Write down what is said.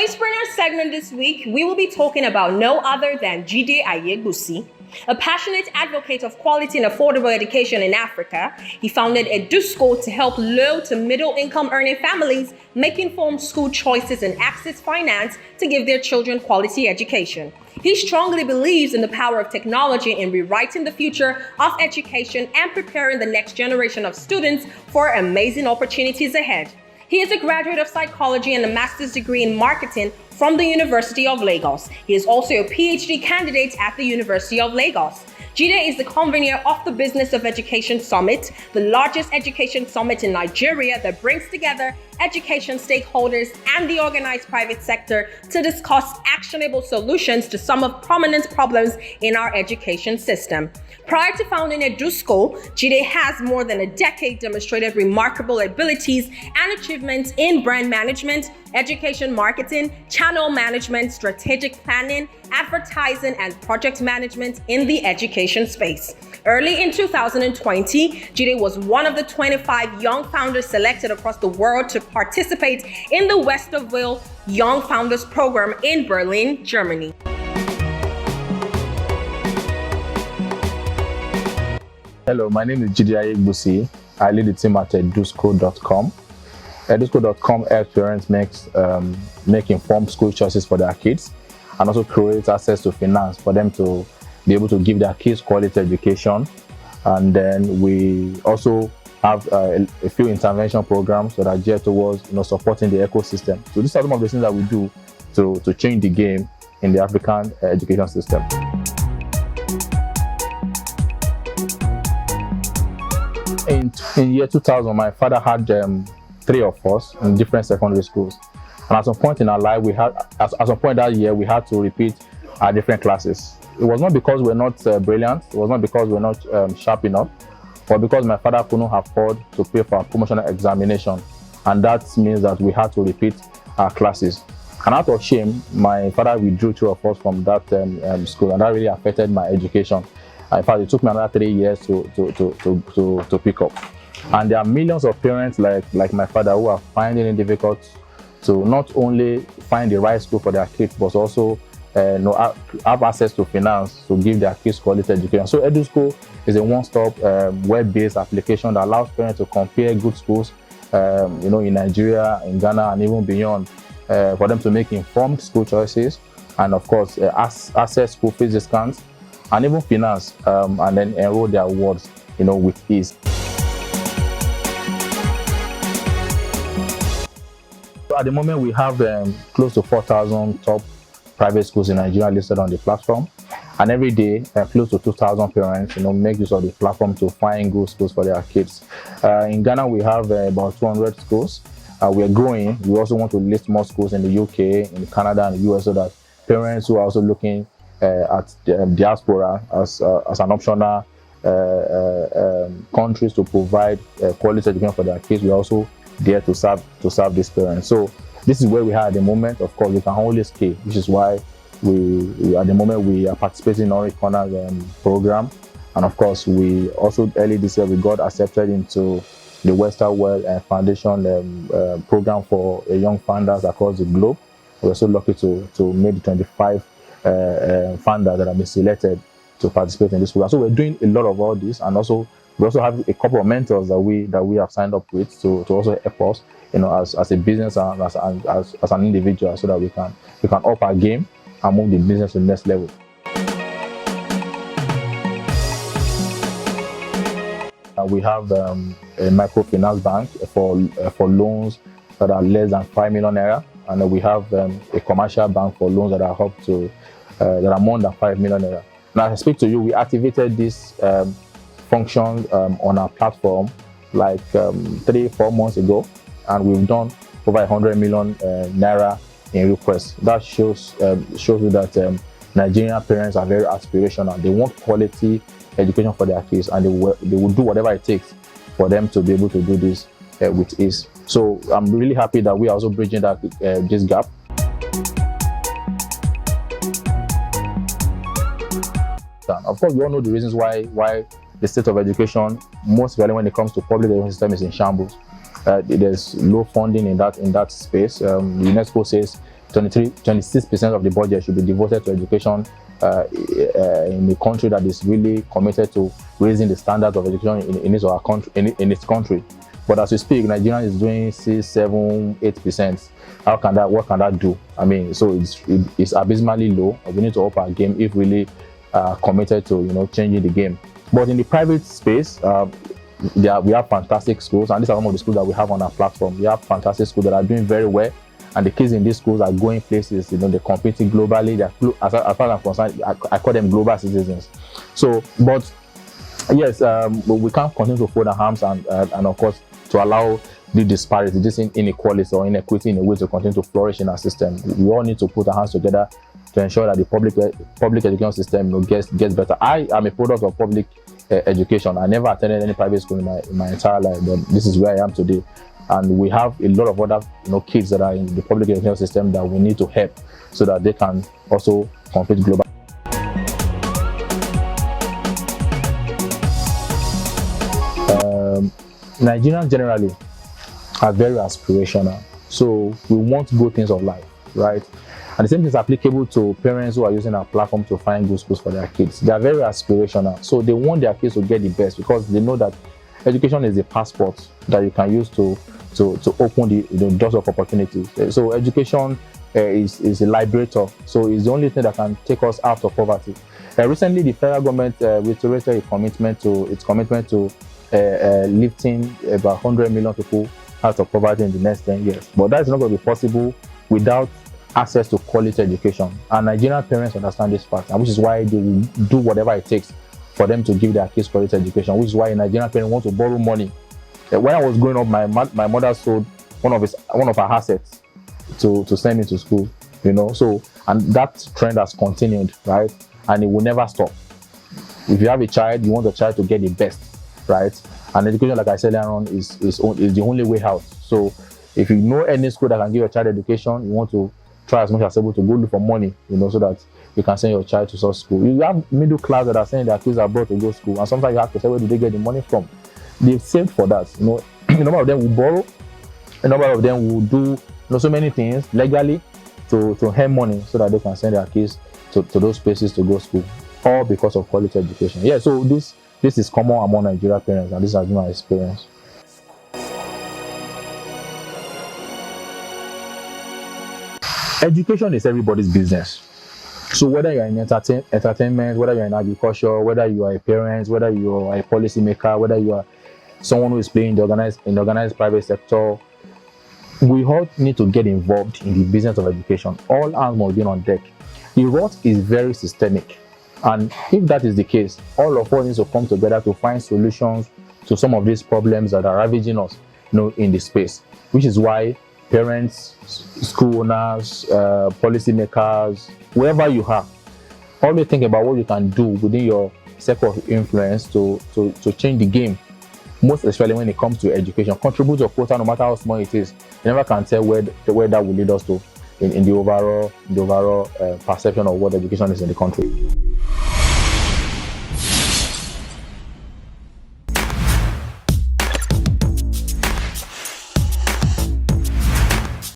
Sprinter segment this week, we will be talking about no other than Jide Ayegbusi, a passionate advocate of quality and affordable education in Africa. He founded Ayegbusi to help low to middle income earning families make informed school choices and access finance to give their children quality education. He strongly believes in the power of technology in rewriting the future of education and preparing the next generation of students for amazing opportunities ahead. He is a graduate of psychology and a master's degree in marketing from the University of Lagos. He is also a PhD candidate at the University of Lagos. Jide is the convener of the Business of Education Summit, the largest education summit in Nigeria that brings together education stakeholders and the organized private sector to discuss actionable solutions to some of prominent problems in our education system. Prior to founding Ayegbusi, Jide has more than a decade demonstrated remarkable abilities and achievements in brand management, education marketing, channel management, strategic planning, advertising, and project management in the education space. Early in 2020, Jide was one of the 25 young founders selected across the world to participate in the Westerville Young Founders Program in Berlin, Germany. Hello, my name is Jide Ayegbusi. I lead the team at edusco.com. Edusco.com helps parents make informed school choices for their kids and also create access to finance for them to be able to give their kids quality education. And then we also have a few intervention programs that are geared towards supporting the ecosystem. So these are some of the things that we do to change the game in the African education system. In year 2000, my father had 3 of us in different secondary schools. And at some point in our life, at some point that year, we had to repeat our different classes. It was not because we're not brilliant, it was not because we're not sharp enough, but because my father couldn't afford to pay for our promotional examination. And that means that we had to repeat our classes. And out of shame, my father withdrew 2 of us from that school, and that really affected my education. In fact, it took me another 3 years to pick up. And there are millions of parents like my father who are finding it difficult to not only find the right school for their kids, but also have access to finance to give their kids quality education. So Edusco is a one-stop web-based application that allows parents to compare good schools in Nigeria, in Ghana, and even beyond for them to make informed school choices and, of course, access school fees discounts and even finance and then enroll their wards with ease. So at the moment, we have close to 4,000 top private schools in Nigeria listed on the platform, and every day close to 2,000 parents make use of the platform to find good schools for their kids. In Ghana, we have about 200 schools. We are growing. We also want to list more schools in the UK, in Canada, and the US, so that parents who are also looking at diaspora as an optional countries to provide quality education for their kids, we are also there to serve these parents. So this is where we are at the moment. Of course, we can only scale, which is why we at the moment we are participating in Orange Corner program, and of course we also early this year we got accepted into the Westerville Foundation program for young founders across the globe. We're so lucky to make the 25 founders that have been selected to participate in this program. So we're doing a lot of all this, and also we also have a couple of mentors that we have signed up with to also help us, as a business and as an individual, so that we can up our game and move the business to the next level. We have a microfinance bank for loans that are less than 5 million naira, and then we have a commercial bank for loans that are that are more than 5 million naira. Now, as I speak to you, we activated this function on our platform like 3-4 months ago, and we've done over 100 million naira in requests. That shows you that Nigerian parents are very aspirational. They want quality education for their kids, and they will do whatever it takes for them to be able to do this with ease. So I'm really happy that we are also bridging this gap. Of course, we all know the reasons why the state of education, most especially when it comes to public education system, is in shambles. There's low funding in that space. UNESCO says 26% of the budget should be devoted to education in a country that is really committed to raising the standards of education in its country. But as we speak, Nigeria is doing 6, 7, 8%. What can that do? I mean, so it's abysmally low. We need to up our game if really committed to changing the game. But in the private space, we have fantastic schools, and these are some of the schools that we have on our platform. We have fantastic schools that are doing very well, and the kids in these schools are going places. They're competing globally. As far as I'm concerned, I call them global citizens. So, but yes, we can't continue to fold our arms and of course to allow the disparity, this inequality or inequity in a way to continue to flourish in our system. We all need to put our hands together to ensure that the public education system gets better. I am a product of public education. I never attended any private school in my entire life, but this is where I am today. And we have a lot of other kids that are in the public education system that we need to help so that they can also compete globally. Nigerians generally are very aspirational, so we want good things of life, right? And the same thing is applicable to parents who are using our platform to find good schools for their kids. They are very aspirational, so they want their kids to get the best because they know that education is a passport that you can use to open the doors of opportunities. So education is a liberator, so it's the only thing that can take us out of poverty. Recently, the federal government reiterated its commitment to lifting about 100 million people out of poverty in the next 10 years. But that's not going to be possible without access to quality education. And Nigerian parents understand this fact, and which is why they will do whatever it takes for them to give their kids quality education, which is why a Nigerian parent wants to borrow money. When I was growing up, my mother sold one of her assets to send me to school, So, and that trend has continued, right? And it will never stop. If you have a child, you want the child to get the best, right? And education, like I said earlier on, is the only way out. So, if you know any school that can give your child education, you want to try as much as possible to go look for money, so that you can send your child to such school. You have middle class that are sending their kids abroad to go to school, and sometimes you have to say, where do they get the money from? They've saved for that. A number of them will borrow, a number of them will do so many things legally to earn money so that they can send their kids to those places to go to school, all because of quality education. Yeah, so this is common among Nigerian parents, and this has been my experience. Education is everybody's business. So whether you're in entertainment, whether you're in agriculture, whether you are a parent, whether you are a policymaker, whether you are someone who is playing in the organized private sector, we all need to get involved in the business of education. All hands must be on deck. The rot is very systemic, and if that is the case, all of us need to come together to find solutions to some of these problems that are ravaging us, in the space. Which is why parents, school owners, policymakers, wherever you are, always think about what you can do within your circle of influence to change the game. Most especially when it comes to education, contribute your quota, no matter how small it is. You never can tell where that will lead us to in the overall perception of what education is in the country.